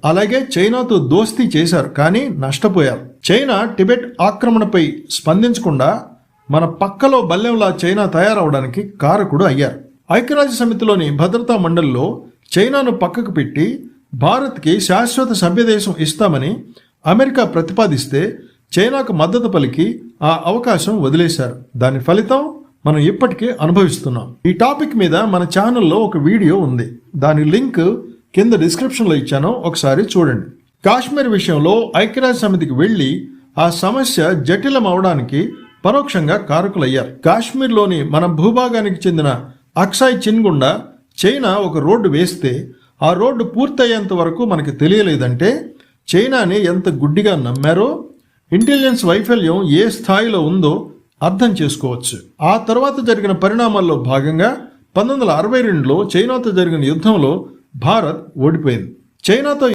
అలాగే చైనాతో దోస్తీ చేశారు, కానీ నష్టపోయారు. చైనా టిబెట్ ఆక్రమణపై స్పందించకుండా మన పక్కలో బల్లెంలా చైనా తయారవడానికి కారకుడు అయ్యారు. ఐక్యరాజ్య సమితిలోని భద్రతా మండలిలో చైనాను పక్కకు పెట్టి భారత్కి శాశ్వత సభ్యదేశం ఇస్తామని అమెరికా ప్రతిపాదిస్తే చైనాకు మద్దతు పలికి ఆ అవకాశం వదిలేశారు. దాని ఫలితం మనం ఇప్పటికే అనుభవిస్తున్నాం. ఈ టాపిక్ మీద మన ఛానల్లో ఒక వీడియో ఉంది. దాని లింక్ కింద డిస్క్రిప్షన్లో ఇచ్చాను, ఒకసారి చూడండి. కాశ్మీర్ విషయంలో ఐక్యరాజ్య సమితికి వెళ్లి ఆ సమస్య జటిలం అవడానికి పరోక్షంగా కారకులయ్యారు. కాశ్మీర్లోని మన భూభాగానికి చెందిన అక్సాయ్ చిన్ గుండా చైనా ఒక రోడ్డు వేస్తే ఆ రోడ్డు పూర్తయ్యేంత వరకు మనకి తెలియలేదంటే చైనాని ఎంత గుడ్డిగా నమ్మారో, ఇంటెలిజెన్స్ వైఫల్యం ఏ స్థాయిలో ఉందో అర్థం చేసుకోవచ్చు. ఆ తర్వాత జరిగిన పరిణామాల్లో భాగంగా 1962లో చైనాతో జరిగిన యుద్ధంలో భారత్ ఓడిపోయింది. చైనాతో